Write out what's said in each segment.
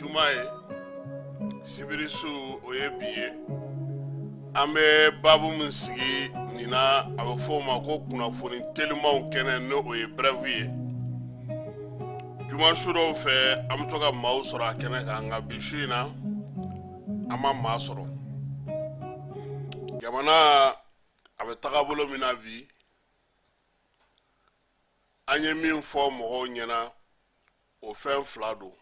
Jumae Sibirisu Oyebiye Ame Babu Munsigi Nina Abafoma ko kunafoni telema kene no oye bravier Juma shuro fe amtoka mausora kene nga bishina ama masoro Jamana abetaka bolo minabi anye min fo mo nyena o fen flado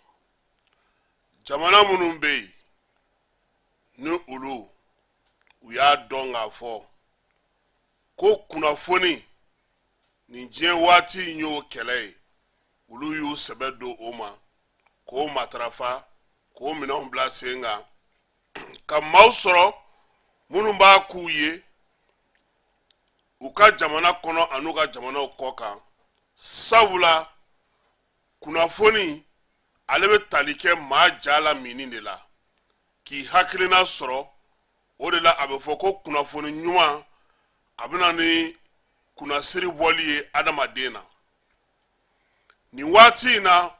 jamana munun be ni ulu uya donga fo ko kunafoni ni je wati nyo kele ulu yu sebedo oma ko matrafa ko minon blasenga ka mausoro munun ba kuye uka jamana kono anuka jamana koka sabula kunafoni alebe talike ma jala mini de la ki hakilina soro o de la abefo ko kunafoni nyuma abina ni kuna siri boliye adamadena ni wati na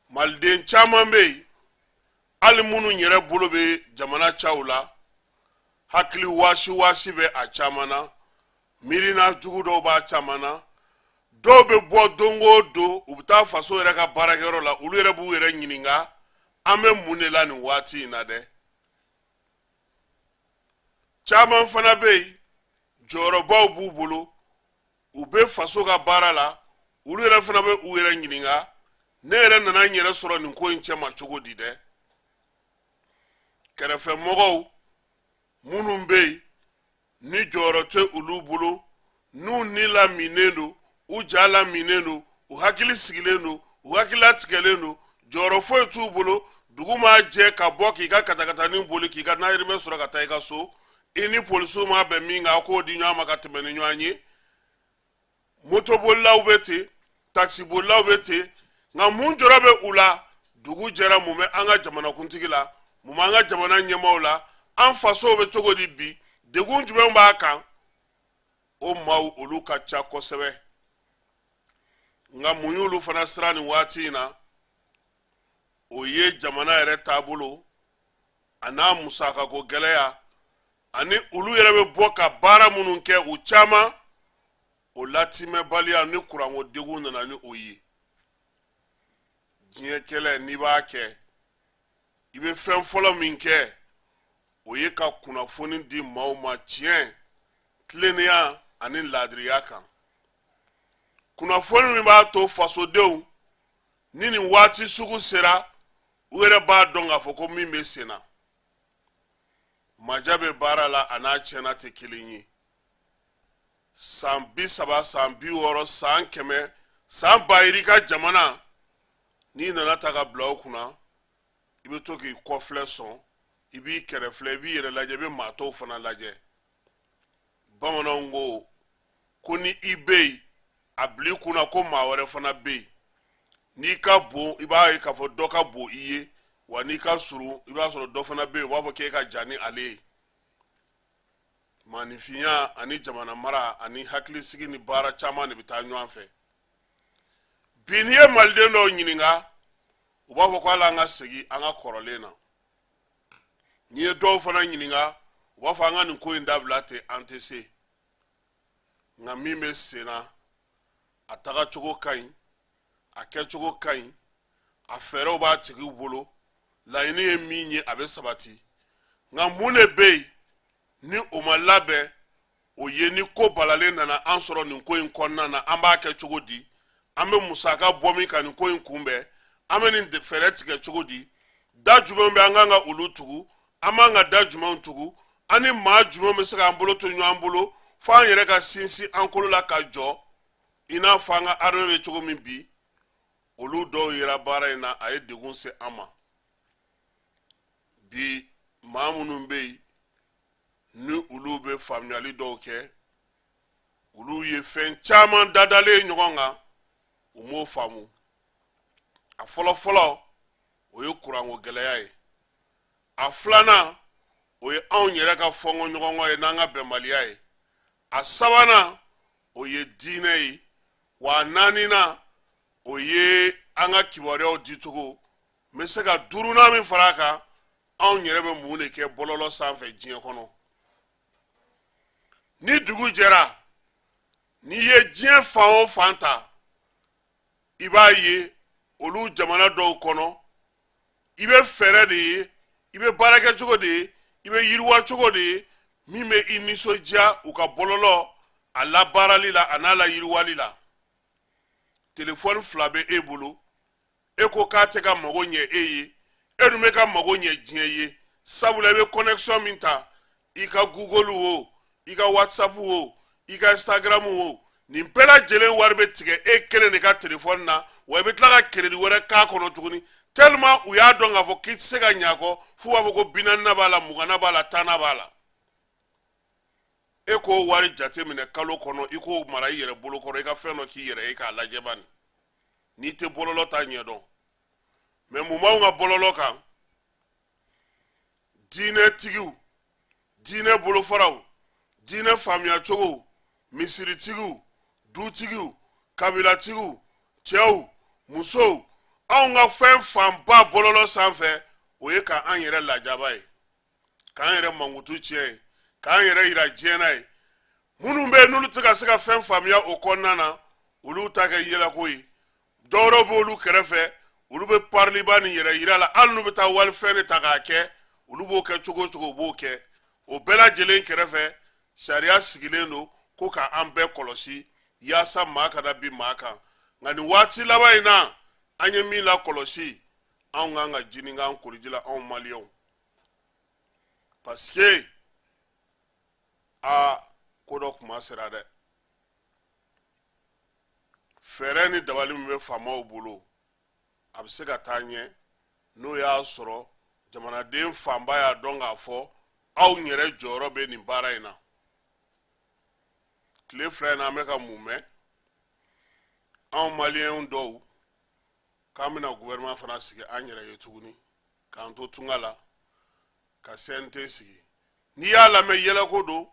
malden chaman be almunu nyere bolo be jamana chaula hakili wasi be a chamana mirina jugudo ba chamana do be bo dongo do ubuta faso yere ka barakero la ulu yere bu yere nyininga ame munela ni wati na de chaman fana be joroba bu bulu ube faso ka barala ulu yere fana be u yere nyininga ne yere nana nyere soro ni ko inche machugo di de kerefe mogo munun be ni jorote ulu bulu nu nila minendo ujala minendo uhakili sigilendo uhakila tikelendo joro fo etu bulu duguma je ka boki ka katakata ni bulu ki ka na irime sura ka taiga so ini polisu ma be minga ko di nyama ka temene nyanyi moto bolla ubete taxi bolla ubete nga munjora be ula dugu jera mume anga jamana kuntigila mume anga jamana nyemaula an faso be togo di bi degun jube mba kan o mau olu ka cha kosebe nga munyulu fana sirani wati na oye jamana ere tabulo ana musaka go geleya ani ulu yere be boka bara mununke uchama o latime balia ni kurango degun na ni oye ginye kele ni ba ke ibe fen folo minke oye ka kunafoni di mauma tien tlenia ani ladriya kan kunafoni mi ba to faso deu nini wati sugu sera uere ba donga foko mi mesena majabe barala ana chena te kilinyi sambi saba sambi woro san keme san bayirika jamana ni nana taga blau kuna ibe toki kofle son ibi kerefle ibi yere laje be mato fana laje bamana ngo koni ibe abli kuna ko mawere fana be ni ka bo iba yi ka fo do ka bo iye wa ni ka suru iba soro do fana be wa fo ke ka jani ale manifiya ani jamana mara ani hakli sigi ni bara chama ni bitanyo anfe biniye malde no nyininga uba fo ko ala nga sigi anga korolena ni do fana nyininga uba fo anga ni ko indablate antese nga mime sena ataga chogo kain ake chogo kain afere oba tigi bolo la ini eminye abe sabati nga mune be ni omalabe oye ni ko balale nana ansoro ni ko inkonna na amba ake chogo di ame musaka bomi kan ko inkumbe ame ni defere tike chogo di da jumbe anganga ulutugu amanga da jumbe tugu ani ma jumbe saka ambolo to nyu ambolo fa yere ka sinsi ankolo la ka jo ina fanga arwe chogo mimbi olu do yira bara ina ay degun se ama bi mamunun be ni ulu be family do ke ulu ye fen chaman dadale nyogonga umo famu a folo oye kurango geleya a flana oye an yere ka fongo nyogonga nanga bemaliya a sabana oye dine wa nanina oye anga kibareo ditugo me se ka duruna min fara kan anw yɛrɛ bɛ mun de kɛ bɔlɔlɔ sanfɛ diɲɛ kɔnɔ ni dugu jɛra n'i ye diɲɛ fan o fan ta i b'a ye olu jamana dɔw kɔnɔ i bɛ fɛɛrɛ de ye i bɛ baara kɛ cogo de ye i bɛ yiriwa cogo de ye min bɛ i nisɔndiya u ka bɔlɔlɔ a labaarali la a n'a la yiriwali la telefɔni fila bɛ e bolo e ko k'a tɛ ka mago ɲɛ e ye e dun bɛ ka mago ɲɛ diɲɛ ye sabula i bɛ connection min ta i ka Google o i ka WhatsApp o i ka Instagram o nin bɛɛ lajɛlen wari bɛ tigɛ e kelen de ka telefɔni na wa i bɛ tila ka crédit wɛrɛ k'a kɔnɔ tuguni tellement u y'a dɔn k'a fɔ k'i tɛ se ka ɲɛ a kɔ f'u b'a fɔ ko 40 b'a la 20 b'a la 10 b'a la e k'o wari jate minɛ kalo kɔnɔ i k'o mara i yɛrɛ bolo kɔrɔ i ka fɛn dɔ k'i yɛrɛ ye k'a lajɛ bani n'i tɛ bɔlɔlɔ ta ɲɛdɔn mais mun b'anw ka bɔlɔlɔ kan diinɛtigiw diinɛ bolofaraw diinɛ faamuyacogow misiritigiw dutigiw kabilatigiw cɛw musow anw ka fɛn fanba bɔlɔlɔ sanfɛ o ye k'an yɛrɛ lajaba ye k'an yɛrɛ mankutu tiɲɛ ye k'an yɛrɛ yira diɲɛ na ye minnu bɛ yen n'olu tɛ ka se ka fɛn faamuya o kɔnɔna na olu ta kɛ yɛlɛko ye dɔwɛrɛw bɛ olu kɛrɛfɛ olu bɛ pariliba ni yɛrɛ yira la hali n'u bɛ taa walifɛn de ta k'a kɛ olu b'o kɛ cogo o cogo u b'o kɛ o bɛɛ lajɛlen kɛrɛfɛ sariya sigilen don ko k'an bɛɛ kɔlɔsi yaasa maa kana bin maa kan nka nin waati laban in na an ye min lakɔlɔsi anw kan ka jinin k'an koriji la anw maliyɛnw parce que ko dɔ kuma sera dɛ fɛɛrɛ ni dabali min bɛ faamaw bolo a bɛ se ka taa ɲɛ n'o y'a sɔrɔ jamanaden fanba y'a dɔn k'a fɔ aw yɛrɛ jɔyɔrɔ bɛ nin baara in na tile fila in na an bɛ ka mun mɛn anw maliyɛnw dɔw k'an bɛna gouvernement fana sigi an yɛrɛ ye tuguni k'an to tunga la ka CNT sigi n'i y'a lamɛn yɛlɛko don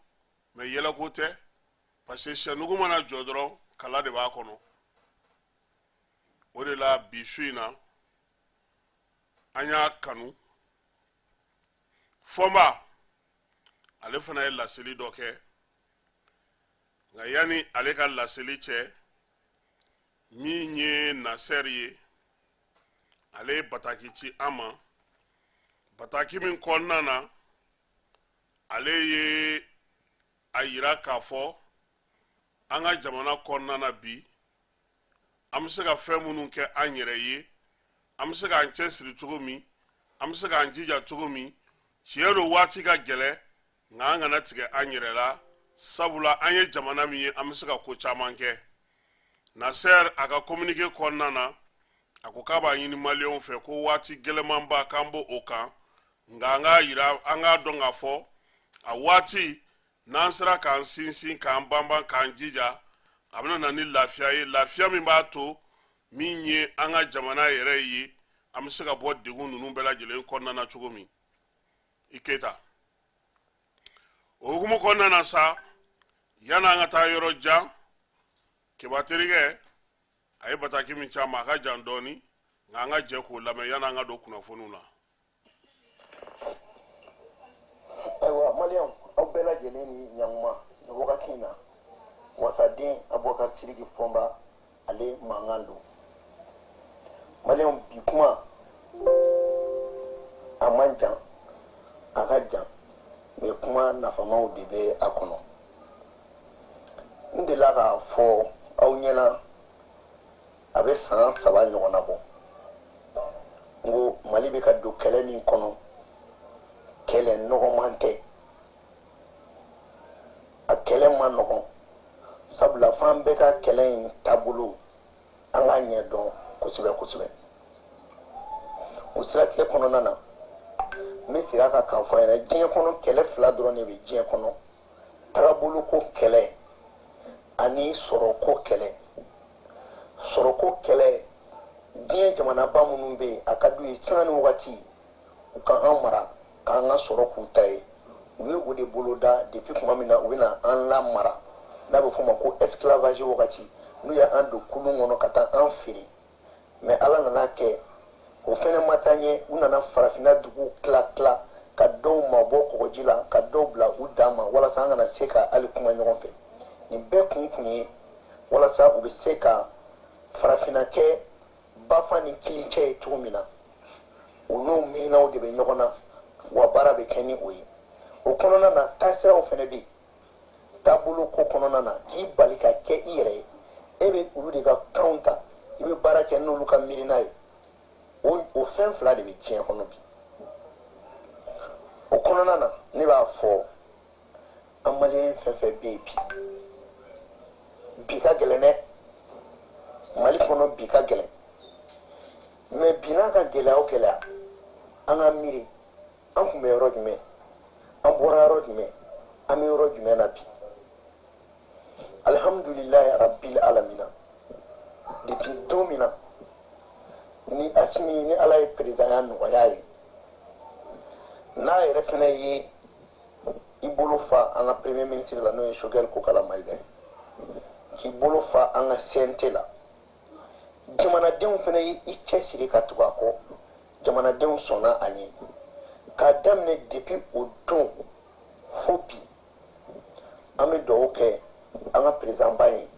mais yɛlɛko tɛ parce que sɛnugu mana jɔ dɔrɔn kala de b'a kɔnɔ o de la bi su in na an y'a kanu fɔnba ale fana ye laseli dɔ kɛ nka yanni ale ka laseli cɛ min ye Nasɛri ye ale ye bataki ci an ma bataki min kɔnɔna na ale ye a yira k'a fɔ an ka jamana kɔnɔna na bi an bɛ se ka fɛn minnu kɛ an yɛrɛ ye an bɛ se k'an cɛsiri cogo min an bɛ se k'an jija cogo min tiɲɛ don waati ka gɛlɛn nka an kana tigɛ an yɛrɛ la sabula an ye jamana min ye an bɛ se ka ko caman kɛ Nasɛri a ka communiqué kɔnɔna na a ko k'a b'a ɲini maliyɛnw fɛ ko waati gɛlɛmanba k'an b'o o kan nka an k'a yira an k'a dɔn k'a fɔ a waati n'an sera k'an sinsin k'an banban k'an jija a bɛna na ni lafiya ye lafiya min b'a to min ye an ka jamana yɛrɛ ye an bɛ se ka bɔ degun ninnu bɛɛ lajɛlen kɔnɔna na cogo min i Keyita o hukumu kɔnɔna na sa yanni an ka taa yɔrɔ jan Keba terikɛ a ye bataki min ci a ma a ka jan dɔɔni nka an ka jɛ k'o lamɛn yanni an ka don kunnafoniw na. Ayiwa maliyɛnw aw bɛɛ lajɛlen ni ɲankuma nin wagati in na wasaden Abubakar Sidiki Fɔnba ale mankan don maliyɛnw bi kuma a man jan a ka jan mais kuma nafamaw de bɛ a kɔnɔ n delila k'a fɔ aw ɲɛna a bɛ san 3 ɲɔgɔnna bɔ n ko Mali bɛ ka don kɛlɛ min kɔnɔ kɛlɛ nɔgɔman tɛ a kɛlɛ ma nɔgɔn sabula f'an bɛɛ ka kɛlɛ in taabolo an k'a ɲɛ dɔn kosɛbɛ kosɛbɛ o siratigɛ kɔnɔna na n bɛ segin a kan k'a fɔ a ɲɛna diɲɛ kɔnɔ kɛlɛ fila dɔrɔn de bɛ diɲɛ kɔnɔ taabolo ko kɛlɛ ani sɔrɔko kɛlɛ sɔrɔko kɛlɛ diɲɛ jamanaba minnu bɛ yen a ka d'u ye sanga ni wagati u ka an mara k'an ka sɔrɔ k'u ta ye u ye o de bolo da depuis tuma min na u bɛna an lamara n'a bɛ f'o ma ko esclavage wagati n'u ye an don kulun kɔnɔ ka taa an feere mais ala nana kɛ o fɛnɛ ma taa ɲɛ u nana farafina dugu tila ka dɔw mabɔ kɔgɔji la ka dɔw bila u dan ma walasa an kana se ka hali kuma ɲɔgɔn fɛ nin bɛɛ kun ye walasa u bɛ se ka farafina kɛ bafa ni kilicɛ ye cogo min na u n'o miirinaw de bɛ ɲɔgɔn na wa baara bɛ kɛ ni o ye o kɔnɔna na taasiraw fɛnɛ bɛ yen taabolo ko kɔnɔna na k'i bali ka kɛ i yɛrɛ ye e bɛ olu de ka kanw ta i bɛ baara kɛ n'olu ka miirina ye o fɛn fila de bɛ diɲɛ kɔnɔ bi o kɔnɔna na ne b'a fɔ an maliyɛn fɛn fɛn bɛ yen bi ka gɛlɛn dɛ mali kɔnɔ bi ka gɛlɛn mɛ bi n'a ka gɛlɛya o gɛlɛya an ka miiri an tun bɛ yɔrɔ jumɛn an bɔra yɔrɔ jumɛn an bɛ yɔrɔ jumɛn na bi alihamudulilayi rabbil alamina depuis don min na ni Asimi ni ala ye président ya nɔgɔya ye n'a yɛrɛ fɛnɛ ye i bolo fa an ka premier ministre la n'o ye Choguel Kokala Mayiga ye k'i bolo fa an ka CNT la jamanadenw fɛnɛ ye i cɛsiri ka tugu a kɔ jamanadenw sɔnna a ɲɛ k'a daminɛ depuis o don fo bi an bɛ dugawu kɛ an ka président ba ye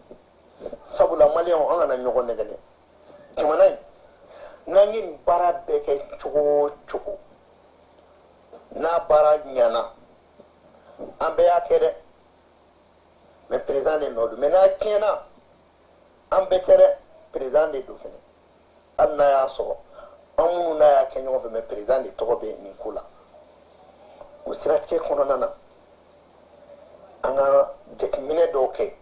sabula maliyɛnw an kana ɲɔgɔn nɛgɛnɛ jamana in n'an ye nin baara bɛɛ kɛ cogo o cogo n'a baara ɲana an bɛɛ y'a kɛ dɛ mɛ président de nɔ don mɛ n'a tiɲɛna an bɛɛ tɛ dɛ président de don fɛnɛ hali n'a y'a sɔrɔ an minnu n'a y'a kɛ ɲɔgɔn fɛ mɛ président de tɔgɔ bɛ nin ko la o siratigɛ kɔnɔna na an ka jateminɛ dɔw kɛ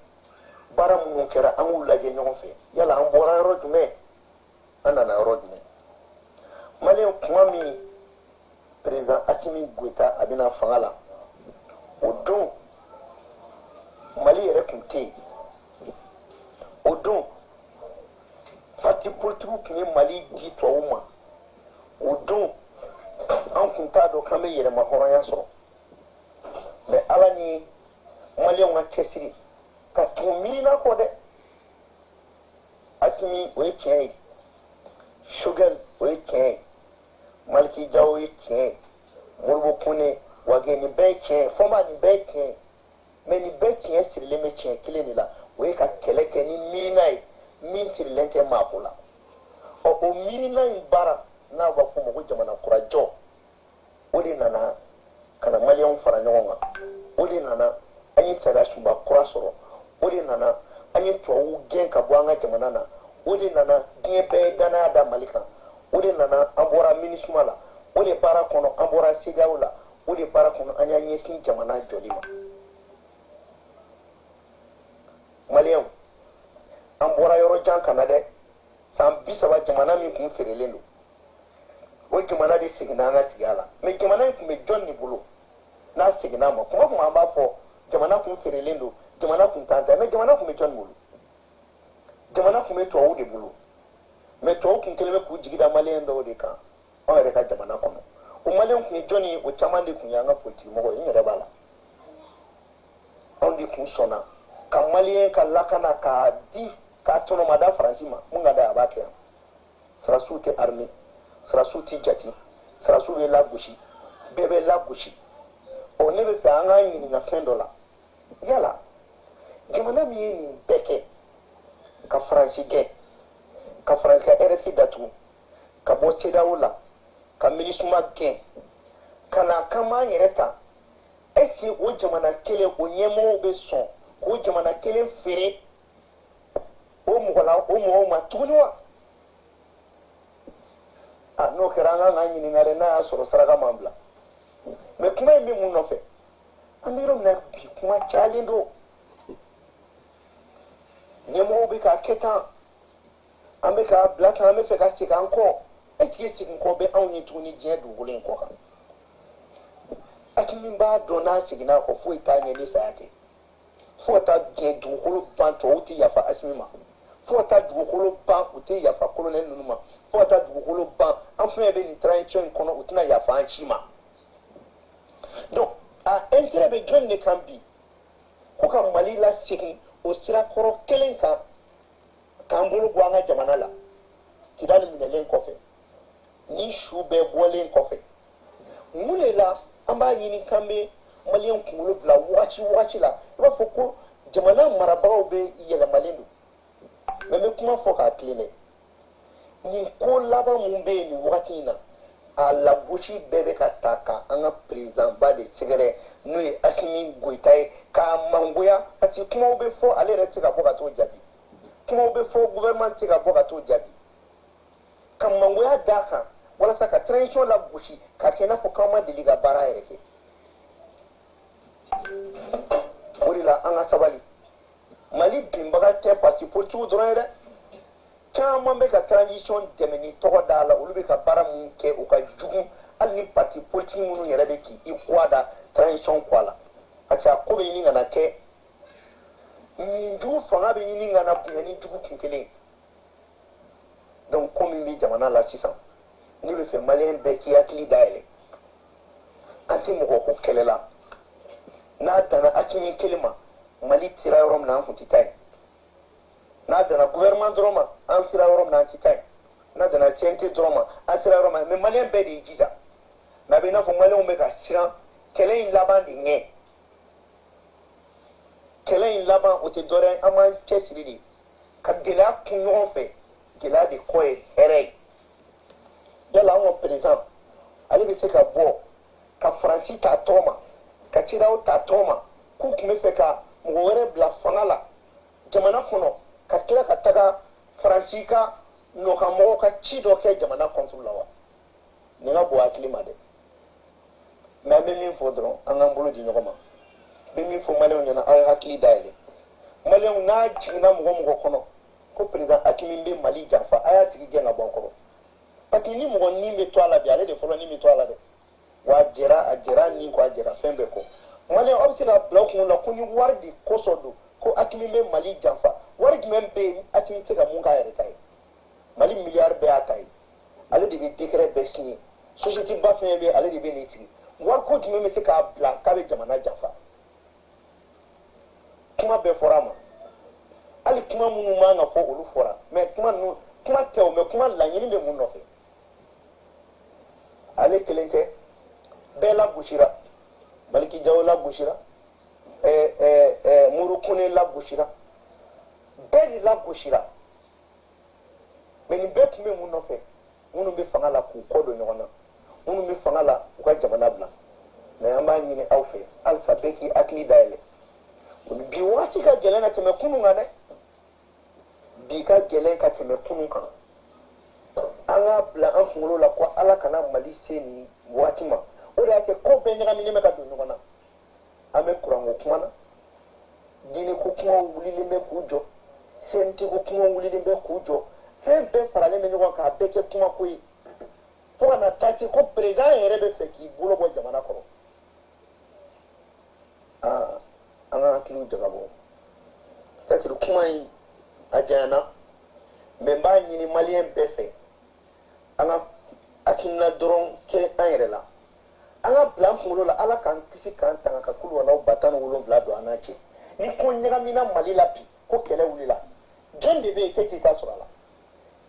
baara minnu kɛra an k'u lajɛ ɲɔgɔn fɛ yala an bɔra yɔrɔ jumɛn an nana yɔrɔ jumɛn maliyɛn kuma min président Asimi Goïta a bɛna fanga la o don mali yɛrɛ tun tɛ yen o don parti politique tun ye mali di tubabuw ma o don an tun t'a dɔn k'an bɛ yɛrɛma hɔrɔnya sɔrɔ mɛ ala ni maliyɛnw ka cɛsiri ka tugu miirina kɔ dɛ Asimi o ye tiɲɛ ye Choguel o ye tiɲɛ ye Maliki Jawo o ye tiɲɛ ye Modibo Kone Wage nin bɛɛ ye tiɲɛ ye Fɔnba nin bɛɛ ye tiɲɛ ye mɛ nin bɛɛ tiɲɛ sirilen bɛ tiɲɛ kelen de la o ye ka kɛlɛ kɛ ni miirina ye min sirilen tɛ maako la o miirina in baara n'a b'a fɔ o ma ko jamana kurajɔ o de nana ka na maliyɛnw fara ɲɔgɔn kan o de nana an ye sariya sunba kura sɔrɔ o de nana an ye tubabuw gɛn ka bɔ an ka jamana na o de nana diɲɛ bɛɛ ye danaya da mali kan o de nana an bɔra minisuma la o de baara kɔnɔ an bɔra CEDEAO la o de baara kɔnɔ an y'a ɲɛsin jamana jɔli ma maliyɛnw an bɔra yɔrɔ jan ka na dɛ san 30 jamana min kun feerelen don o jamana de seginna an ka tigiya la mɛ jamana in kun bɛ jɔn de bolo n'a seginna a ma kuma kuma an b'a fɔ jamana kun feerelen don jamana kun t'an ta mɛ jamana kun bɛ jɔn bolo jamana kun bɛ tubabuw de bolo mɛ tubabuw kun kelen bɛ k'u jigi da maliyɛn dɔw de kan anw yɛrɛ ka jamana kɔnɔ o maliyɛn kun ye jɔn ye o caman de kun ye an ka politiki mɔgɔ ye n yɛrɛ b'a la anw de kun sɔnna ka maliyɛn ka lakana k'a di k'a tɔnɔmada faransi ma mun ka da a b'a kɛ yan sarasiw tɛ armée sarasiw tɛ jate sarasiw bɛ lagosi bɛɛ bɛ lagosi ne bɛ fɛ an k'an ɲininka fɛn dɔ la yala jamana min ye nin bɛɛ kɛ ka faransi gɛn ka faransi ka RFI datugu ka bɔ CEDEAO la ka minisuma gɛn ka na k'an b'an yɛrɛ ta est ce que o jamana kelen o ɲɛmɔgɔw bɛ sɔn k'o jamana kelen feere o mɔgɔw ma tuguni wa n'o kɛra an kan k'an ɲininka dɛ n'a y'a sɔrɔ saraka m'an bila mɛ kuma in bɛ mun nɔfɛ an bɛ yɔrɔ min na bi kuma cayalen don ɲɛmɔgɔw bɛ k'a kɛ tan an bɛ k'a bila tan an bɛ fɛ ka segin an kɔ est ce que segin kɔ bɛ anw ye tuguni diɲɛ dugukolo in kɔ kan Asimi b'a dɔn n'a seginna a kɔ foyi t'a ɲɛ ni saya tɛ fo ka taa diɲɛ dugukolo ban tubabuw tɛ yafa Asimi ma fo ka taa dugukolo ban u tɛ yafa kolonɛli ninnu ma fo ka taa dugukolo ban an fɛn bɛ nin transition in kɔnɔ u tɛna yafa an si ma donc a intérêt bɛ jɔn de kan bi ko ka Mali lasegin o sirakɔrɔ kelen kan k'an bolo bɔ an ka jamana la Kidali minɛlen kɔfɛ ni su bɛɛ bɔlen kɔfɛ mun de la an b'a ɲini k'an bɛ maliyɛn kunkolo bila wagati la i b'a fɔ ko jamana marabagaw bɛ yɛlɛmalen don mais n bɛ kuma fɔ k'a tilen dɛ nin ko laban mun bɛ yen nin wagati in na a lagosi bɛɛ bɛ ka ta ka an ka président ba de sɛgɛrɛ n'o ye Asimi Goyita ye k'a mangoya parce que kumaw bɛ fɔ ale yɛrɛ tɛ se ka bɔ ka t'o jaabi kumaw bɛ fɔ gouvernement tɛ se ka bɔ ka t'o jaabi ka mangoya d'a kan walasa ka transition lagosi k'a kɛ i n'a fɔ k'an ma deli ka baara yɛrɛ kɛ o de la an ka sabali Mali binbaga tɛ parti politique dɔrɔn ye dɛ caman bɛ ka transition dɛmɛ ni tɔgɔ d'a la olu bɛ ka baara mun kɛ o ka jugu hali ni parti politique minnu yɛrɛ bɛ k'i kɔ da transition kɔ a la parce que a ko bɛ ɲini ka na kɛ nin jugu fanga bɛ ɲini ka na bonya ni jugu kun kelen donc ko min bɛ jamana la sisan ne bɛ fɛ maliyɛn bɛɛ k'i hakili dayɛlɛ an tɛ mɔgɔ ko kɛlɛ la n'a danna Asimi kelen ma Mali tira yɔrɔ min na an kun tɛ taa yen n'a danna gouvernement dɔrɔn ma an sera yɔrɔ min na an tɛ taa yen n'a danna CNT dɔrɔn ma an sera yɔrɔ min na mais maliyɛn bɛɛ de y'i jija mais a bɛ i n'a fɔ maliyɛnw bɛ ka siran kɛlɛ in laban de ɲɛ kɛlɛ in laban o tɛ dɔ wɛrɛ an b'an cɛsiri de ka gɛlɛya kun ɲɔgɔn fɛ gɛlɛya de kɔ ye hɛrɛ ye yala an ka président ale bɛ se ka bɔ ka Faransi ta tɔgɔ ma ka CEDEAO ta tɔgɔ ma k'u tun bɛ fɛ ka mɔgɔ wɛrɛ bila fanga la jamana kɔnɔ ka tila ka taga Faransi ka nɔkamɔgɔw ka ci dɔ kɛ jamana contre la wa nin ka bɔ hakili ma dɛ mais an bɛ min fɔ dɔrɔn an k'an bolo di ɲɔgɔn ma n bɛ min fɔ maliyɛnw ɲɛna aw ye hakili dayɛlɛ maliyɛnw n'a jiginna mɔgɔ mɔgɔ kɔnɔ ko président Asimi bɛ Mali janfa a y'a tigi gɛn ka bɔ a kɔrɔ parce que ni mɔgɔ nin bɛ to a la bi ale de fɔlɔ nin bɛ to a la dɛ wa a jɛra nin kɔ a jɛra fɛn bɛɛ kɔ maliyɛnw aw bɛ se ka bila aw kun la ko ni wari de kosɔn don ko Asimi bɛ Mali janfa wari jumɛn bɛ yen Asimi tɛ se ka mun k'a yɛrɛ ta ye Mali miliyari bɛɛ y'a ta ye ale de bɛ décret bɛɛ signé société ba fɛn bɛ ale de bɛ nin sigi wari ko jumɛn bɛ se k'a bila k'a bɛ jamana janfa kuma bɛɛ fɔra a ma hali kuma minnu man ka fɔ olu fɔra mais kuma tɛ o mais kuma laɲini bɛ mun nɔfɛ ale kelen tɛ bɛɛ lagosira Maliki Jawo lagosira Moro Kone lagosira bɛɛ de lagosira mais nin bɛɛ tun bɛ mun nɔfɛ minnu bɛ fanga la k'u kɔ don ɲɔgɔn na minnu bɛ fanga la u ka jamana bila mais an b'a ɲini aw fɛ halisa bɛɛ k'i hakili dayɛlɛ bi waati ka gɛlɛn ka tɛmɛ kunun kan dɛ bi ka gɛlɛn ka tɛmɛ kunun kan an k'a bila an kunkolo la ko ala kana Mali se nin waati ma o de y'a kɛ ko bɛɛ ɲagaminen bɛ ka don ɲɔgɔn na an bɛ kuranko kuma na diinɛko kumaw wulilen bɛ k'u jɔ CNT ko kumaw wulilen bɛ k'u jɔ fɛn bɛɛ faralen bɛ ɲɔgɔn kan a bɛɛ kɛ kumako ye fo ka na taa se ko président yɛrɛ bɛ fɛ k'i bolo bɔ jamana kɔrɔ an ka hakiliw jagabɔ c'est-à-dire kuma in a janyana mais n b'a ɲini maliyɛn bɛɛ fɛ an ka hakilina dɔrɔn kɛ an yɛrɛ la an ka bila an kunkolo la ala k'an kisi k'an tanga ka kulu walaw 17,000 don an n'a cɛ ni ko ɲagamina Mali la bi ko kɛlɛ wulila jɔn de bɛ yen k'e k'i ta sɔrɔ a la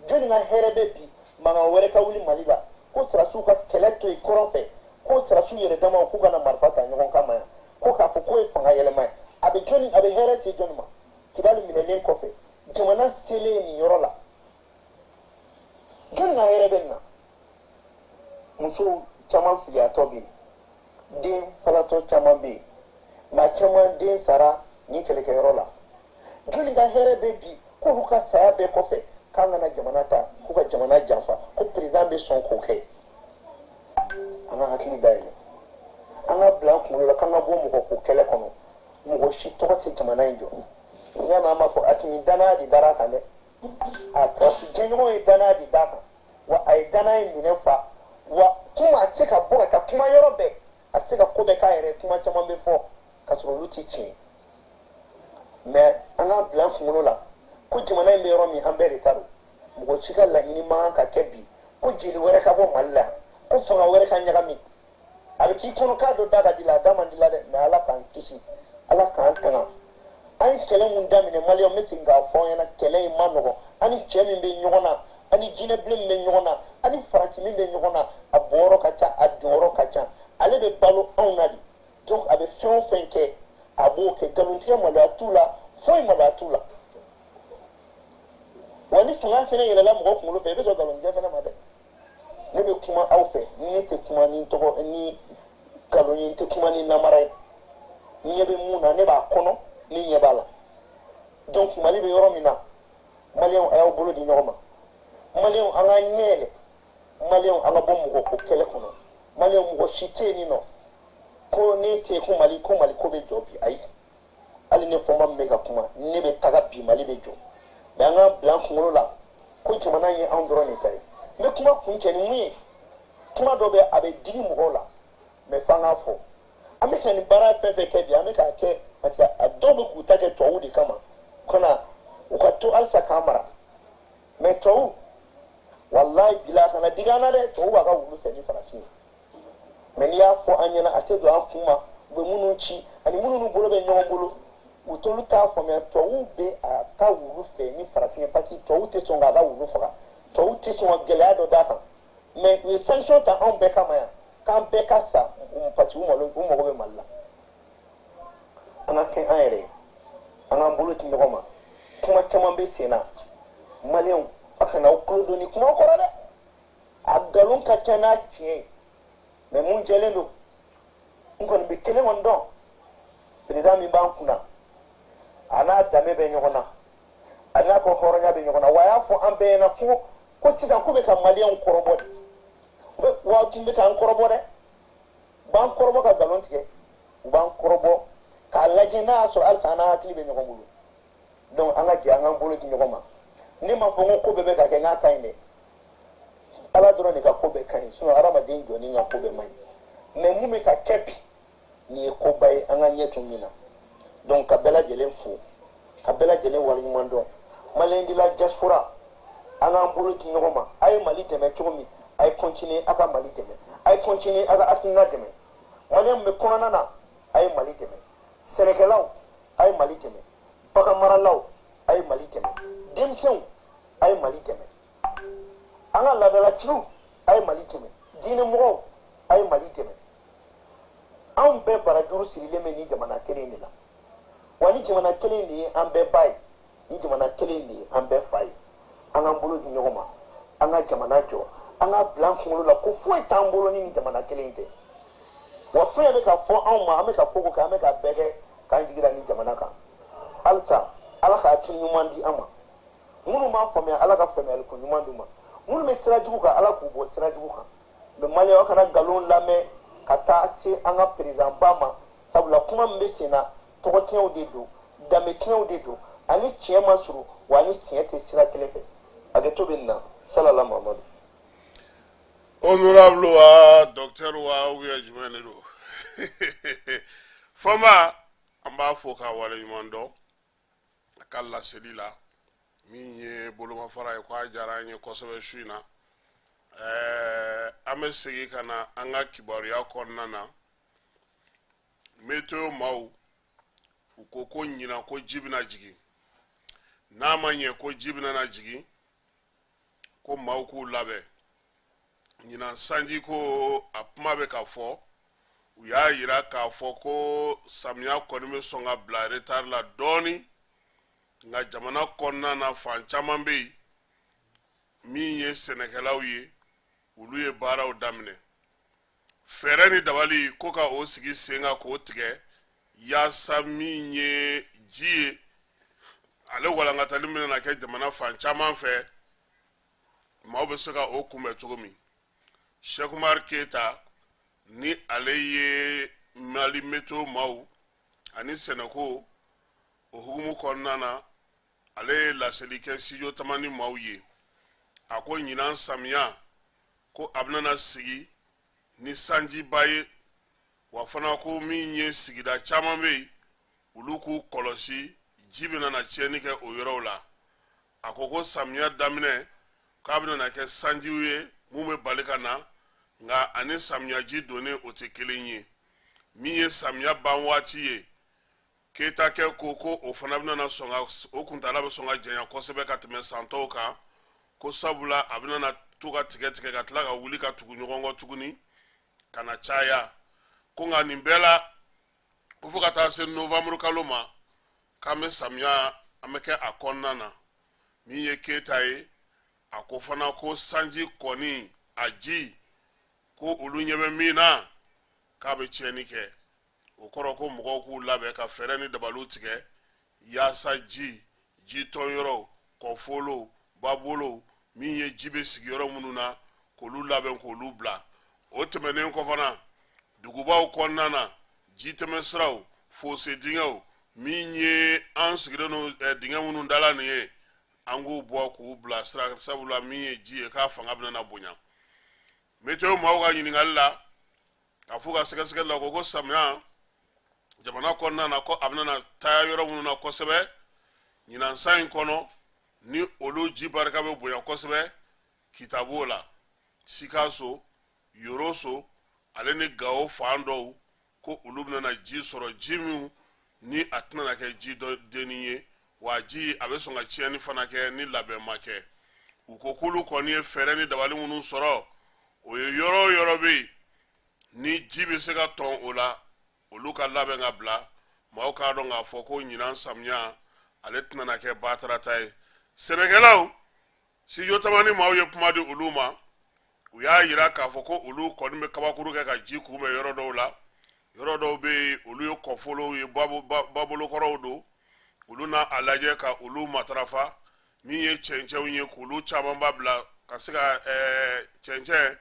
jɔn ka hɛrɛ bɛ bi mankan wɛrɛ ka wuli Mali la ko sirasiw ka kɛlɛ to yen kɔrɔn fɛ ko sirasiw yɛrɛ damaw k'u kana marifa ta ɲɔgɔn kama yan ko k'a fɔ k'o ye fanga yɛlɛma ye a bɛ hɛrɛ se jɔn ma Kidali minɛlen kɔfɛ jamana selen nin yɔrɔ la jɔn ka hɛrɛ bɛ nin na musow caman filiyatɔ bɛ yen den falatɔ caman bɛ yen maa caman den sara nin kɛlɛkɛyɔrɔ la jɔn ka hɛrɛ bɛ bi k'olu ka saya bɛɛ kɔfɛ k'an kana jamana ta k'u ka jamana janfa ko président bɛ sɔn k'o kɛ an ka hakili dayɛlɛ an ka bila an kunkolo la k'an ka bɔ mɔgɔ ko kɛlɛ kɔnɔ mɔgɔ si tɔgɔ tɛ jamana in jɔ n'i y'a mɛn an b'a fɔ Asimi danaya de dara a kan dɛ a sɔrɔsi jɛɲɔgɔn ye danaya de d'a kan wa a ye danaya in minɛ fa wa kuma a tɛ se ka bɔ ka taa kuma yɔrɔ bɛɛ a tɛ se ka ko bɛɛ k'a yɛrɛ kuma caman bɛ fɔ ka sɔrɔ olu tɛ tiɲɛ mais an ka bila an kunkolo la ko jamana in bɛ yɔrɔ min an bɛɛ de ta don mɔgɔ si ka laɲini man kan ka kɛ bi ko jeli wɛrɛ ka bɔ Mali la ko fanga wɛrɛ ka ɲagami a bɛ k'i kɔnɔ k'a dɔ da ka di la a da man di la dɛ mais ala k'an kisi ala k'an tanga an ye kɛlɛ mun daminɛ maliyɛnw n bɛ segin k'a fɔ an ɲɛna kɛlɛ in ma nɔgɔn an ni cɛ min bɛ ɲɔgɔn na ani jinɛ bilen bɛ ɲɔgɔn na ani farati min bɛ ɲɔgɔn na a bɔyɔrɔ ka ca a jɔyɔrɔ ka ca ale bɛ balo anw na de donc a bɛ fɛn o fɛn kɛ a b'o kɛ nkalontigɛ maloya t'u la foyi maloya t'u la wa ni fanga fana yɛlɛla mɔgɔ kunkolo fɛ i bɛ sɔn nkalontigɛ fana ma dɛ ne bɛ kuma aw fɛ ne tɛ kuma ni tɔgɔ ni nkalon ye n tɛ kuma ni namara ye n ɲɛ bɛ mun na ne b'a kɔnɔ ne ɲɛ b'a la donc mali bɛ yɔrɔ min na maliyɛnw a y'aw bolo di ɲɔgɔn ma maliyɛnw an ka ɲɛ yɛlɛ maliyɛnw an ka bɔ mɔgɔ ko kɛlɛ kɔnɔ maliyɛnw mɔgɔ si tɛ yen nin nɔ ko ne tɛ yen ko mali ko bɛ jɔ bi ayi hali ne fɔ ma min bɛ ka kuma ne bɛ taga bi mali bɛ jɔ mɛ an k'an bila an kunkolo la ko jamana ye anw dɔrɔn de ta ye n bɛ kuma kuncɛ ni mun ye kuma dɔ bɛ a bɛ digi mɔgɔw la mɛ f'an k'a fɔ an bɛ ka nin baara fɛn fɛn kɛ bi an bɛ k'a kɛ parce que a dɔw bɛ k'u ta kɛ tubabuw de kama ka na u ka to halisa k'an mara mɛ tubabu walayi bila kana digi an na dɛ tubabu b'a ka wulu fɛ ni farafin ye mɛ n'i y'a fɔ an ɲɛna a tɛ don an kun ma u bɛ minnu ci ani minnu bolo bɛ ɲɔgɔn bolo u t'olu t'a faamuya tubabuw bɛ a ka wulu fɛ ni farafin ye parce que tubabuw tɛ sɔn k'a ka wulu faga tubabuw tɛ sɔn ka gɛlɛya dɔ d'a kan mɛ u ye sanction ta anw bɛɛ kama yan k'an bɛɛ ka sa parce que u mago bɛ mali la an ka kɛ an yɛrɛ ye an k'an bolo di ɲɔgɔn ma kuma caman bɛ sen na maliyɛnw a kana aw tulo don ni kuma kɔrɔ dɛ a nkalon ka ca n'a tiɲɛ ye mɛ mun jɛlen don n kɔni bɛ kelen kɔni dɔn président min b'an kunna a n'a danbe bɛ ɲɔgɔn na a n'a ka hɔrɔnya bɛ ɲɔgɔn na wa a y'a fɔ an bɛɛ ɲɛna ko sisan k'u bɛ ka maliyɛnw kɔrɔbɔ de wa tun bɛ k'an kɔrɔbɔ dɛ u b'an kɔrɔbɔ ka nkalon tigɛ u b'an kɔrɔbɔ k'a lajɛ n'a y'a sɔrɔ halisa an n'a hakili bɛ ɲɔgɔn bolo donc an ka jɛ an k'an bolo di ɲɔgɔn ma ne ma fɔ n ko bɛɛ bɛ ka kɛ n k'a ka ɲi dɛ ala dɔrɔn de ka ko bɛɛ ka ɲi sinon hadamaden jɔlen ka ko bɛɛ man ɲi mɛ mun bɛ ka kɛ bi nin ye koba ye an ka ɲɛ tun min na donc ka bɛɛ lajɛlen fo ka bɛɛ lajɛlen waleɲuman dɔn maliyɛn de la diaspora an k'an bolo di ɲɔgɔn ma a ye mali dɛmɛ cogo min a ye continuer a ka mali dɛmɛ a ye continuer a ka hakilina dɛmɛ maliyɛn bɛ kɔnɔna na a ye mali dɛmɛ sɛnɛkɛlaw a ye mali dɛmɛ bagan maralaw a ye mali dɛmɛ denmisɛnw a ye mali dɛmɛ an ka laadalaciw a ye mali dɛmɛ diinɛmɔgɔw a ye mali dɛmɛ anw bɛɛ barajuru sirilen bɛ nin jamana kelen de la wa ni jamana kelen de ye an bɛɛ ba ye ni jamana kelen de ye an bɛɛ fa ye an k'an bolo di ɲɔgɔn ma an ka jamana jɔ an ka bila an kunkolo la ko foyi t'an bolo ni nin jamana kelen tɛ wa fɛn bɛ ka fɔ anw ma an bɛ ka ko kɛ an bɛ ka bɛɛ kɛ k'an jigila nin jamana kan halisa ala ka hakili ɲuman di an ma minnu b'a faamuya ala ka faamuyaliko ɲuman d'u ma minnu bɛ sira jugu kan ala k'u bɔ sira jugu kan mɛ maliyɛnw kana nkalon lamɛn ka taa se an ka président ba ma sabula kuma min bɛ sen na tɔgɔtiɲɛw de don danbetiɲɛw de don ani tiɲɛ ma surun wa ni tiɲɛ tɛ sira kelen fɛ hakɛto bɛ nin na salala mamadu honorable wa docteur wa ou bien jumɛn de don fama an b'a fɔ k'a waleɲuman dɔn a ka laseli la min ye bolomafara ye k'a diyara an ye kosɛbɛ su in na an bɛ segin ka na an ka kibaruya kɔnɔna na météo maaw u ko ko ɲinan ko ji bɛna jigin n'a ma ɲɛ ko ji bɛna na jigin ko maaw k'u labɛn ɲinan sanji ko a kuma bɛ ka fɔ u y'a yira k'a fɔ ko samiya kɔni bɛ sɔn ka bila retard la dɔɔni nka jamana kɔnɔna na fan caman bɛ yen min ye sɛnɛkɛlaw ye olu ye baaraw daminɛ fɛɛrɛ ni dabali ko ka o sigi sen kan k'o tigɛ yaasa min ye ji ye ale walankatali min na kɛ jamana fan caman fɛ maaw bɛ se ka o kunbɛn cogo min Cheikh Umar Keita ni ale ye mali météo maaw ani sɛnɛko o hukumu kɔnɔna na ale ye laseli kɛ studio tamani maaw ye a ko ɲinan samiya ko a bɛna sigi ni sanjiba ye wa fana ko min ye sigida caman bɛ yen olu k'u kɔlɔsi ji bɛna tiɲɛni kɛ o yɔrɔw la a ko ko samiya daminɛ k'a bɛna kɛ sanjiw ye mun bɛ bali ka na nka ani samiyaji donnen o tɛ kelen ye min ye samiya ban waati ye Keita kɛ ko o fana bɛna sɔn ka o kuntala bɛ sɔn ka janya kosɛbɛ ka tɛmɛ san tɔw kan ko sabula a bɛna to ka tigɛ tigɛ ka tila ka wuli ka tugu ɲɔgɔn kɔ tuguni ka na caya ko nka nin bɛɛ la ko fo ka taa se novembre kalo ma k'an bɛ samiya an bɛ kɛ a kɔnɔna na min ye Keyita ye a ko fana ko sanji kɔni a ji ko olu ɲɛ bɛ min na k'a bɛ tiɲɛni kɛ o kɔrɔ ko mɔgɔw k'u labɛn ka fɛɛrɛ ni dabaliw tigɛ yaasa ji tɔnyɔrɔw kɔfolow babolow min ye ji bɛ sigiyɔrɔ minnu na k'olu labɛn k'olu bila o tɛmɛnen kɔ fana dugubaw kɔnɔna na ji tɛmɛ siraw fosse dingɛw min ye an sigilen no dingɛ minnu dala nin ye an k'u bɔ k'u bila sira sabula min ye ji ye k'a fanga bɛna bonya météo maaw ka ɲininkali la ka fɔ ka sɛgɛsɛgɛli la ko samiya jamana kɔnɔna na ko a bɛna taa yɔrɔ minnu na kosɛbɛ ɲinan san in kɔnɔ ni olu ji barika bɛ bonya kosɛbɛ Kita b'o la Sikaso Yoroso ale ni Gawo fan dɔw ko olu bɛna ji sɔrɔ ji min ni a tɛna kɛ ji denni ye wa ji a bɛ sɔn ka tiɲɛni fana kɛ ni labɛn ma kɛ u ko k'olu kɔni ye fɛɛrɛ ni dabali minnu sɔrɔ o ye yɔrɔ o yɔrɔ bɛ yen ni ji bɛ se ka tɔn o la olu ka labɛn ka bila maaw k'a dɔn k'a fɔ ko ɲinan samiya ale tɛna kɛ batarata ye sɛnɛkɛlaw studio tamani maaw ye kuma di olu ma u y'a yira k'a fɔ ko olu kɔni bɛ kabakuru kɛ ka ji kunbɛn yɔrɔ dɔw la yɔrɔ dɔw bɛ yen olu ye kɔfolow ye babolokɔrɔw don olu n'a a lajɛ ka olu matarafa min ye cɛncɛnw ye k'olu caman ba bila ka se ka cɛncɛn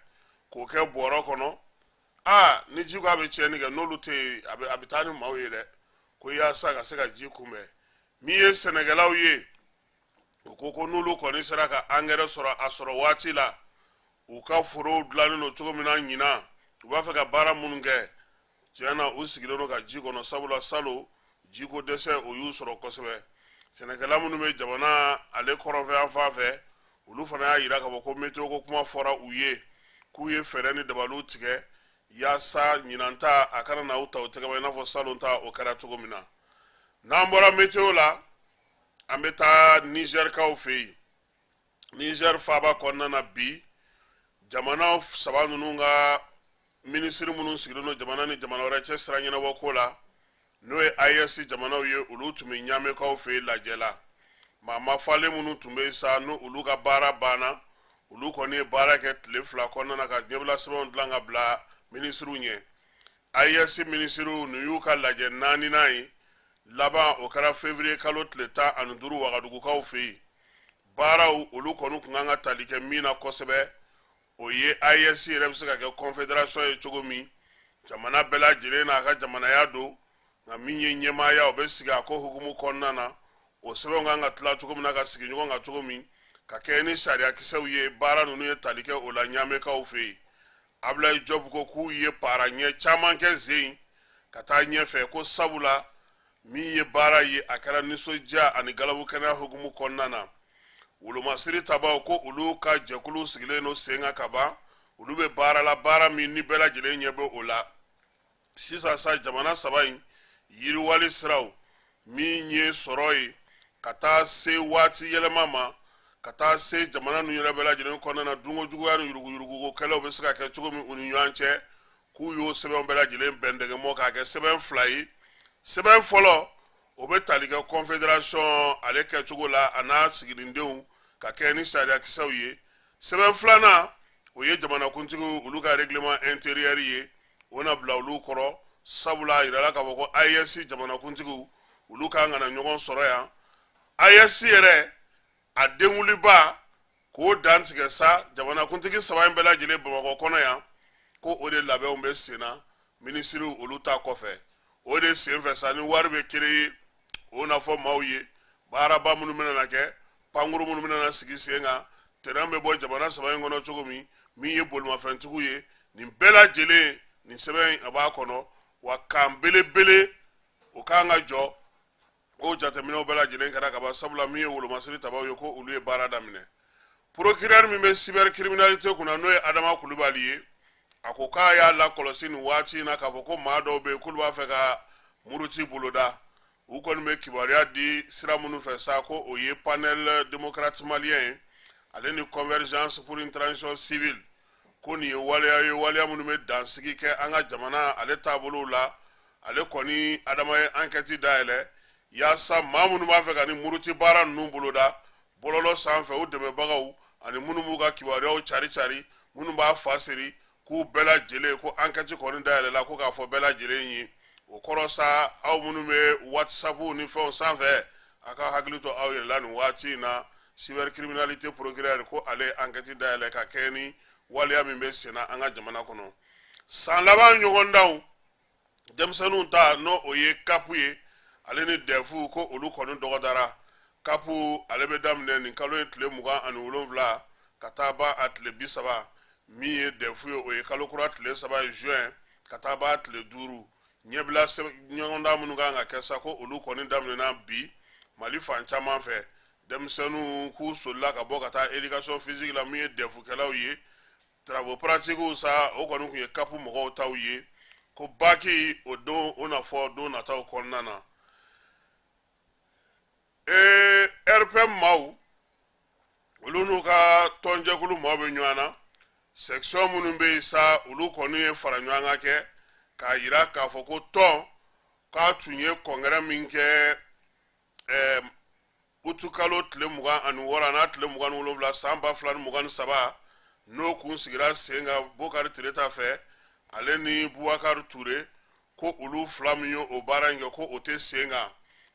k'o kɛ bɔrɔ kɔnɔ ni ji ko a bɛ tiɲɛni kɛ n'olu tɛ yen a bɛ taa ni maaw ye dɛ ko yaasa ka se ka ji kunbɛn min ye sɛnɛkɛlaw ye u ko n'olu kɔni sera ka angɛrɛ sɔrɔ a sɔrɔ waati la u ka forow dilannen don cogo min na ɲinan u b'a fɛ ka baara minnu kɛ tiɲɛna u sigilen don ka ji kɔnɔ sabula salon jiko dɛsɛ o y'u sɔrɔ kosɛbɛ sɛnɛkɛla minnu bɛ jamana ale kɔrɔnfɛ fan fɛ olu fana y'a yira k'a fɔ ko météo ko kuma fɔra u ye k'u ye fɛɛrɛ ni dabaliw tigɛ yaasa ɲinan ta a kana na u ta o tɛgɛ ma i n'a fɔ salon ta o kɛra cogo min na n'an bɔra météo la an bɛ taa Nizɛrikaw fɛ yen Nizɛri faaba kɔnɔna na bi jamana saba ninnu ka minisiri minnu sigilen don jamana ni jamana wɛrɛ cɛ sira ɲɛnabɔ ko la n'o ye AES jamanaw ye olu tun bɛ ɲamɛkaw fɛ yen lajɛ la maa ma falen minnu tun bɛ yen sa n'olu ka baara banna olu kɔni ye baara kɛ tile fila kɔnɔna na ka ɲɛbila sɛbɛnw dilan ka bila minisiriw ɲɛ AES minisiriw nin y'u ka lajɛ naaninan ye laban o kɛra février kalo tile 15 Wagadugukaw fɛ yen baaraw olu kɔni kun kan ka tali kɛ min na kosɛbɛ o ye AES yɛrɛ bɛ se ka kɛ confédération ye cogo min jamana bɛɛ lajɛlen n'a ka jamanaya don nka min ye ɲɛmaaya o bɛ sigi a ko hukumu kɔnɔna na o sɛbɛnw kan ka tila cogo min na ka sigi ɲɔgɔn kan cogo min ka kɛ ni sariyakisɛw ye baara ninnu ye tali kɛ o la ɲamɛkaw fɛ yen Ablaye Diop ko k'u ye paara ɲɛ caman kɛ zen ka taa ɲɛfɛ ko sabula min ye baara ye a kɛra nisɔndiya ani galabu kɛnɛya hukumu kɔnɔna na wolomasiri tabaw ko olu ka jɛkulu sigilen no sen kan ka ban olu bɛ baara la baara min ni bɛɛ lajɛlen ɲɛ bɛ o la sisan sa jamana saba in yiriwali siraw min ye sɔrɔ ye ka taa se waati yɛlɛma ma ka taa se jamana ninnu yɛrɛ bɛɛ lajɛlen kɔnɔna na dunko juguya ni yuruguyuruguko kɛlɛw bɛ se ka kɛ cogo min u ni ɲɔgɔn cɛ k'u y'o sɛbɛnw bɛɛ lajɛlen bɛn dɛgɛmɔ k'a kɛ sɛbɛn fila ye sɛbɛn fɔlɔ o bɛ tali kɛ confédération ale kɛcogo la a n'a siginidenw ka kɛ ni sariyakisɛw ye sɛbɛn filanan o ye jamanakuntigiw olu ka règlement intérieur ye o na bila olu kɔrɔ sabula a yirala k'a fɔ ko AES jamanakuntigiw olu kan ka na ɲɔgɔn sɔrɔ yan AES yɛrɛ a denwuliba k'o dantigɛ sa jamanakuntigi saba in bɛɛ lajɛlen Bamakɔ kɔnɔ yan ko o de labɛnw bɛ sen na minisiriw olu ta kɔfɛ o de senfɛ sa ni wari bɛ créer o na fɔ maaw ye baaraba minnu bɛna na kɛ pankuru minnu bɛna na sigi sen kan terrain bɛ bɔ jamana saba in kɔnɔ cogo min ye bolimafɛntigiw ye nin bɛɛ lajɛlen nin sɛbɛn a b'a kɔnɔ wa kan belebele o kan ka jɔ o jateminɛw bɛɛ lajɛlen kɛra ka ban sabula min ye wolomasiri tabaw ye ko olu ye baara daminɛ procureur min bɛ cybercriminalité kunna n'o ye Adama Kulubali ye a ko k'a y'a lakɔlɔsi nin waati in na k'a fɔ ko maa dɔw bɛ yen k'olu b'a fɛ ka muruti boloda u kɔni bɛ kibaruya di sira minnu fɛ sa ko o ye panel démocrate malien ye ale ni convergence pour une transition civile ko nin ye waleya ye waleya minnu bɛ dansigi kɛ an ka jamana ale taabolow la ale kɔni adama ye enquête dayɛlɛ yaasa maa minnu b'a fɛ ka ni muruti baara ninnu boloda bɔlɔlɔ sanfɛ o dɛmɛbagaw ani minnu b'u ka kibaruyaw cari cari minnu b'a fa siri k'u bɛɛ lajɛlen ko enquête kɔni dayɛlɛla ko k'a fɔ bɛɛ lajɛlen ye o kɔrɔ sa aw minnu bɛ whatsapp ni fɛnw sanfɛ a ka hakili to aw yɛrɛ la nin waati in na cybercriminalité procureur ko ale enquête dayɛlɛ ka kɛ ni waleya min bɛ senna an ka jamana kɔnɔ san laban ɲɔgɔndanw denmisɛnninw ta n'o o ye kapu ye ale ni dɛfu ko olu kɔni dɔgɔdara kapu ale bɛ daminɛ nin kalo ye tile 27 ka taa ban a tile 30 min ye dɛfu ye o ye kalo kura tile 3 ye juin ka taa ban tile 5 ɲɛbila ɲɔgɔndan minnu kan ka kɛ sa ko olu kɔni daminɛna bi mali fan caman fɛ denmisɛnninw k'u solila ka bɔ ka taa éducation physique la min ye dɛfukɛlaw ye travaux pratiques sa o kɔni kun ye kapu mɔgɔw taw ye ko baki o don o na fɔ don nataw kɔnɔna na RPM maaw olu n'u ka tɔnjɛkulu maaw bɛ ɲɔgɔn na section minnu bɛ yen sa olu kɔni ye fara ɲɔgɔn kan kɛ k'a jira k'a fɔ ko tɔn k'a tun ye kɔngɛrɛ min kɛ utukalo tile 26 n'a tile 27 san 2023 n'o kun sigira sen kan Bokari Tireta fɛ ale ni Bubakari Ture ko olu fila min ye o baara in kɛ ko o tɛ sen kan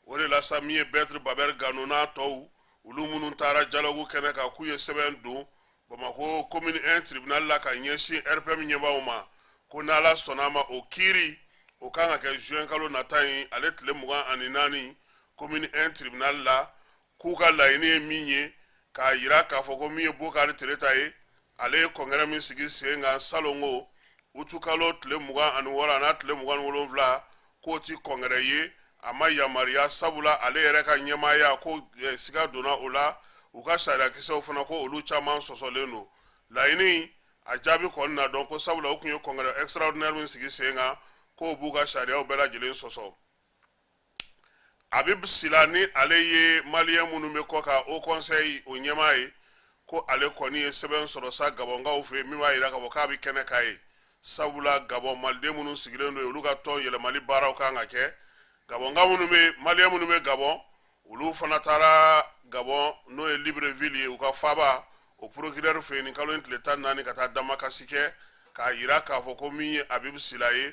o de la sa min ye Bɛtiri Babɛri Gano n'a tɔw olu minnu taara dialogue kɛnɛ kan k'u ye sɛbɛn don Bamako commune 1 tribunal la ka ɲɛsin RPM ɲɛmaaw ma ko n'Ala sɔnna a ma o kiiri o kan ka kɛ juin kalo nata in ale tile 24 commune 1 tribunal la k'u ka laɲini ye min ye k'a jira k'a fɔ ko min ye Bokari Tireta ye ale ye kɔngɛrɛ min sigi sen kan salongo utukalo tile 26 n'a tile 27 k'o ti kɔngɛrɛ ye a ma yamariya sabula ale yɛrɛ ka ɲɛmaaya ko siga donna o la u ka sariyakisɛw fana ko olu caman sɔsɔlen don laɲini a jaabi kɔni na dɔn ko sabula o kun ye kɔngɛrɛ extraordinaire min sigi sen kan k'o b'u ka sariyaw bɛɛ lajɛlen sɔsɔ a bɛ sila ni ale ye maliyɛn minnu bɛ kɔ ka o conseil o ɲɛmaa ye ko ale kɔni ye sɛbɛn sɔrɔ sa gabɔnkaw fɛ min b'a jira k'a fɔ k'a bɛ kɛnɛ k'a ye sabula gabɔn maliden minnu sigilen don olu ka tɔn yɛlɛmali baaraw kan ka kɛ gabɔnka minnu bɛ maliyɛn minnu bɛ gabɔn olu fana taara gabɔn n'o ye Libreville ye u ka faaba o procureur fɛ yen nin kalo in tile 14 ka taa damakasi kɛ k'a jira k'a fɔ ko min ye Abibu Sila ye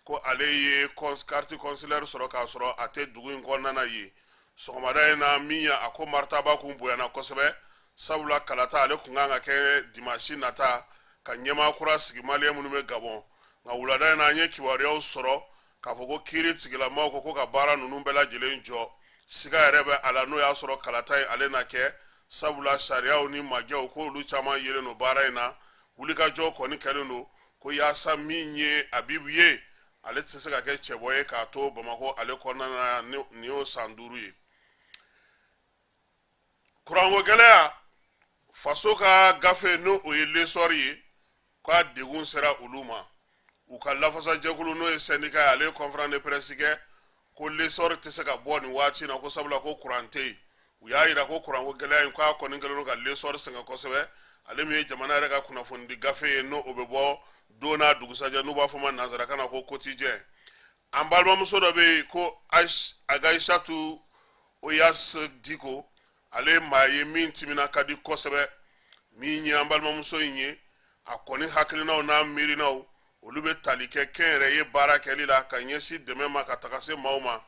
ko ale ye carte consulaire sɔrɔ k'a sɔrɔ a tɛ dugu in kɔnɔna ye sɔgɔmada in na min ye a ko maritaba kun bonyana kosɛbɛ sabula kalata ale kun kan ka kɛ dimanche nata ka ɲɛmaa kura sigi maliyɛn minnu bɛ gabɔn nka wulada in na an ye kibaruyaw sɔrɔ k'a fɔ ko kiiri tigilamaw ko ka baara ninnu bɛɛ lajɛlen jɔ siga yɛrɛ bɛ a la n'o y'a sɔrɔ kalata in ale na kɛ sabula sariyaw ni majɛw ko olu caman yelen don baara in na wulikajɔ kɔni kɛlen don ko yaasa min ye Abibu ye ale tɛ se ka kɛ cɛbɔ ye k'a to Bamako ale kɔnɔna na nin y'o san 5 ye kuranko gɛlɛya faso ka gafe n'o o ye lesɔri ye k'a degun sera olu ma u ka lafasajɛkulu n'o ye syndicat ye ale ye conférence de presse kɛ ko lesɔri tɛ se ka bɔ nin waati na ko sabula ko kuran tɛ yen u y'a jira ko kuranko gɛlɛya in k'a kɔni kɛlen don ka lesɔri sɛgɛn kosɛbɛ ale min ye jamana yɛrɛ ka kunnafoni di gafe ye n'o o bɛ bɔ don n'a dugusajɛ n'u b'a fɔ ma nanzarakan na ko quotidien an balimamuso dɔ bɛ yen ko Agaishatu Oyas Diko ale maa ye min timina ka di kosɛbɛ min ye an balimamuso in ye a kɔni hakilinaw n'a miirinaw olu bɛ tali kɛ kɛnyɛrɛ ye baara kɛli la ka ɲɛsin dɛmɛ ma ka taga se maaw ma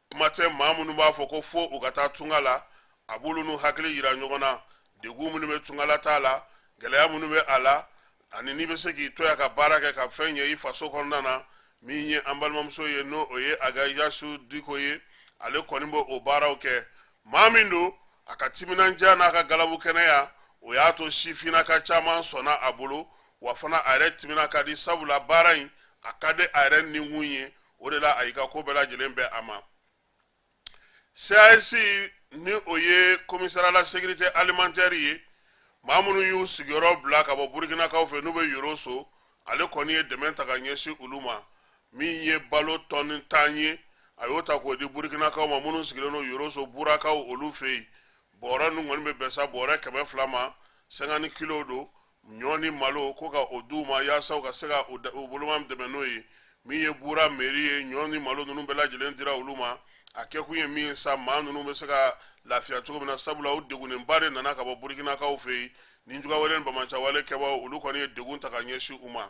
kuma tɛ maa minnu b'a fɔ ko fo u ka taa tunga la a b'olu n'u hakili yira ɲɔgɔn na degun minnu bɛ tunga la t'a la gɛlɛya minnu bɛ a la ani n'i bɛ se k'i to yan ka baara kɛ ka fɛn ɲɛ i faso kɔnɔna na min ye an balimamuso ye n'o o ye Agaishatu Diko ye ale kɔni bɛ o baaraw kɛ maa min don a ka timinandiya n'a ka galabu kɛnɛya o y'a to sifinnaka caman sɔnna a bolo wa fana a yɛrɛ timina ka di sabula baara in a ka di a yɛrɛ nikun ye o de la a y'i ka ko bɛɛ lajɛlen bɛ a ma CAC ni o ye commissariat la sécurité alimentaire ye maa minnu y'u sigiyɔrɔ bila ka bɔ Burkinakaw fɛ n'u bɛ Yoroso ale kɔni ye dɛmɛ ta ka ɲɛsin olu ma min ye balo tɔni 10 ye a y'o ta k'o di Burkinakaw ma minnu sigilen don Yoroso Burakaw olu fɛ yen bɔrɛ ninnu kɔni bɛ bɛn sa bɔrɛ 200 ma 50 kilo do ɲɔ malo ko ka o d'u ma yaasa u ka se ka o boloma dɛmɛ n'o ye min ye bura mairie ye ɲɔ ni malo ninnu bɛɛ lajɛlen dira olu ma a kɛ kun ye min ye sa maa ninnu bɛ se ka lafiya cogo min na sabula o degunenba de nana ka bɔ burukinakaw fɛ yen ni juguya ni bamacawale kɛbaaw olu kɔni ye degun ta ka ɲɛsin u ma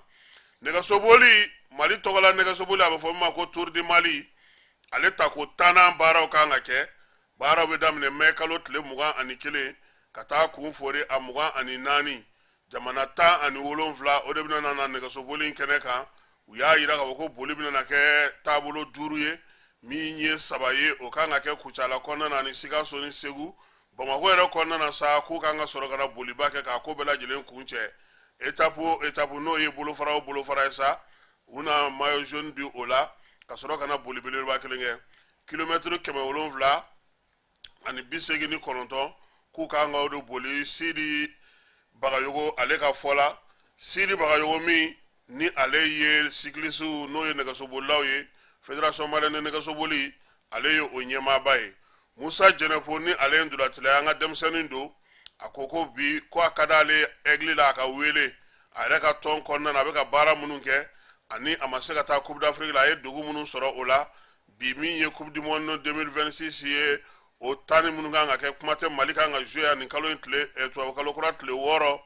nɛgɛsoboli mali tɔgɔla nɛgɛsoboli a bɛ fɔ min ma ko tour de mali ale ta ko 10nan baaraw kan ka kɛ baaraw bɛ daminɛ mai kalo tile 21 ka taa kun fori a 24 jamana 17 o de bɛna na nɛgɛsoboli kɛnɛ kan u y'a yira k'a fɔ ko boli bɛna kɛ taabolo 5 ye min ye 3 ye o kan ka kɛ Kucala kɔnɔna na ni Sikaso ni Segu Bamako yɛrɛ kɔnɔna na sa k'u kan ka sɔrɔ ka na boliba kɛ k'a ko bɛɛ lajɛlen kun cɛ étape n'o ye bolofara ye sa u na maillot jaune di o la ka sɔrɔ ka na boli belebeleba kelen kɛ kilomètre 7 ani 89 k'u kan ka o de boli Sidi Bagayogo ale ka fɔ la Sidi Bagayogo min ni ale ye cycliste n'o ye nɛgɛsobolilaw ye fédération malienne de nɛgɛsoboli ale ye o ɲɛmaaba ye Musa Jɛnɛpo ni ale ye ndolatilaya an ka denmisɛnnin don a ko ko bi ko a ka d'ale aigle la a ka wele a yɛrɛ ka tɔn kɔnɔna na a bɛ ka baara minnu kɛ ani a ma se ka taa coupe d'Afrique la a ye degun minnu sɔrɔ o la bi min ye coupe du monde 2026 ye o tani minnu kan ka kɛ kuma tɛ Mali kan ka jouer ani kalo in tile tubabu kalo kura tile 6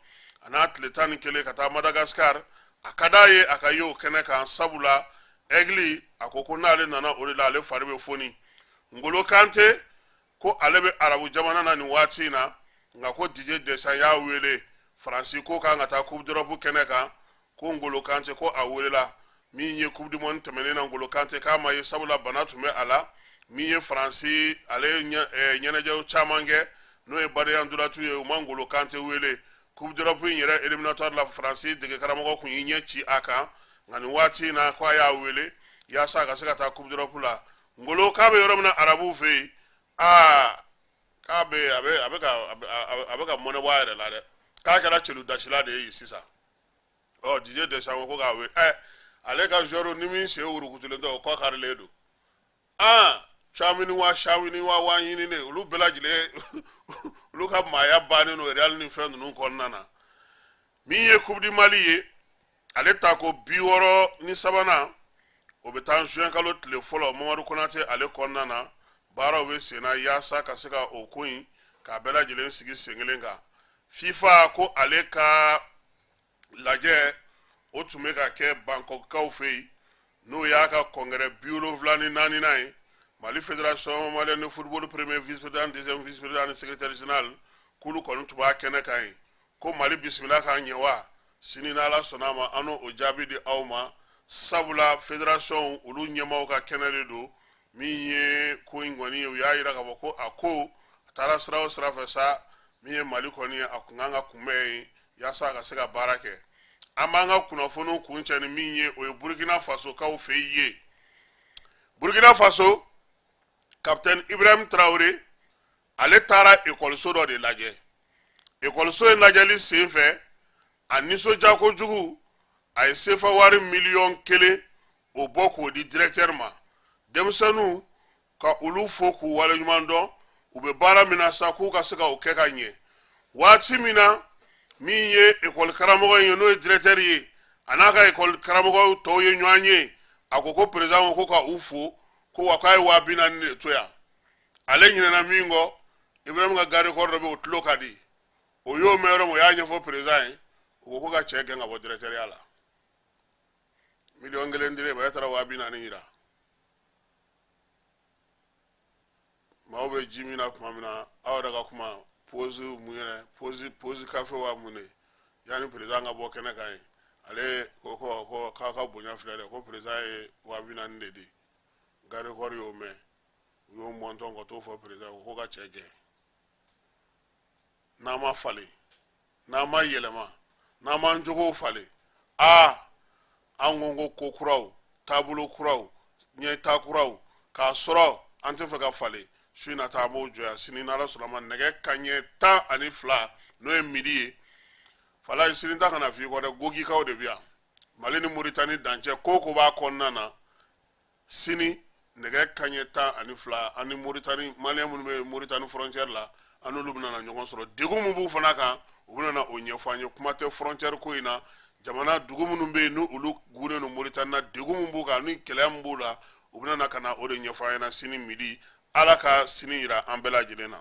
a n'a tile 11 ka taa Madagascar a ka d'a ye a ka ye o kɛnɛ kan sabula aigle a ko ko n'ale nana o de la ale fari bɛ foni Ngolo Kante ko ale bɛ arabu jamana na nin waati in na nka ko Didier Deschamps y'a wele Faransi ko kan ka taa coupe d'Europe kɛnɛ kan ko Ngolo Kante ko a welela min ye coupe du monde tɛmɛnen na Ngolo Kante k'a ma ye sabula bana tun bɛ a la min ye Faransi ale ɲɛnajɛw caman kɛ n'o ye Badian Dulatu ye u ma Ngolo Kante wele coupe d'Europe in yɛrɛ éliminatoire la Faransi dege karamɔgɔ kun y'i ɲɛ ci a kan nka nin waati in na ko a y'a wele yaasa a ka se ka taa coupe d'Europe la Ngolo k'a bɛ yɔrɔ min na arabuw fɛ yen k'a bɛ ka mɔnɛ bɔ a yɛrɛ la dɛ k'a kɛra celu dasila de ye sisan Didier Deschamps ko k'a wele ale ka joueur ni min sen wurukutulen tɛ o kɔ karilen don Tchouaméni wa ɲininen olu bɛɛ lajɛlen olu ka maaya bannen no Real ni fɛn ninnu kɔnɔna na min ye coupe du Mali ye ale ta ko 63 o bɛ taa juin kalo tile fɔlɔ Mamadu Konate ale kɔnɔna na baaraw bɛ sen na yaasa ka se ka o ko in k'a bɛɛ lajɛlen sigi sen kelen kan FIFA ko ale ka lajɛ o tun bɛ ka kɛ Bangkokkaw fɛ yen n'o y'a ka congrès 74 ye Mali fédération malienne de football premier vice-président deuxième vice-président ni secrétaire général k'olu kɔni tun b'a kɛnɛ kan ye ko Mali bisimila k'an ɲɛ wa sini n'Ala sɔnna a ma an n'o jaabi di aw ma sabula fédération olu ɲɛmaaw ka kɛnɛ de don min ye ko in kɔni ye u y'a yira k'a fɔ ko a ko a taara sira o sira fɛ sa min ye Mali kɔni ye a kun kan ka kunbɛn ye yaasa a ka se ka baara kɛ an b'an ka kunnafoniw kun cɛ ni min ye o ye Burkina Faso kaw fɛ ye Burkina Faso capitaine Ibrahim Traoré ale taara ekɔliso dɔ de lajɛ ekɔliso in lajɛli sen fɛ a nisɔndiya kojugu a ye sefa wari 1,000,000 o bɔ k'o di directeur ma denmisɛnninw ka olu fo k'u waleɲuman dɔn u bɛ baara min na sa k'u ka se ka o kɛ ka ɲɛ waati min na min ye ekɔli karamɔgɔ ye n'o ye directeur ye a n'a ka ekɔli karamɔgɔ tɔw ye ɲɔgɔn ye a ko président ko ka u fo ko wa k'a ye 40,000 de to yan ale ɲinɛna min kɔ Ibrahim ka garde corps dɔ bɛ o tulo ka di o y'o mɛn yɔrɔ min o y'a ɲɛfɔ président ye o ko ka cɛ gɛn ka bɔ directeur la 1,000,000 dire ba taara 40,000 yira maaw bɛ ji min na kuma min na aw yɛrɛ ka kuma pause mun yɛrɛ pause café wa mun ne yanni président ka bɔ kɛnɛ kan ye ale ko k'a ka bonya filɛ dɛ ko président ye 40,000 de di garde corps y'o mɛn u y'o mɔntɔn ka t'o fɔ président ko ka cɛ gɛn n'a ma falen n'a ma yɛlɛma n'an m'an jogow falen an ko kuraw taabolo kuraw ɲɛtaa kuraw k'a sɔrɔ an tɛ fɛ ka falen su in na ta an b'o jɔya sini n'Ala sɔnna ma nɛgɛ kanɲɛ 12 n'o ye midi ye fala sini ta kana f'i kɔ dɛ gogikaw de bɛ yan Mali ni Mauritanie dancɛ ko b'a kɔnɔna na sini nɛgɛ kanɲɛ 12 ani Mauritanie maliyɛn minnu bɛ Mauritanie frontière la an n'olu bɛna ɲɔgɔn sɔrɔ degun min b'u fana kan u bɛna na o ɲɛfɔ an ye kuma tɛ frontière ko in na jamana dugu minnu bɛ yen n'u olu gunnen don Moritani na degun min b'u kan ni kɛlɛ min b'u la u bɛna na ka na o de ɲɛfɔ an ɲɛna sini midi Ala ka sini yira an bɛɛ lajɛlen na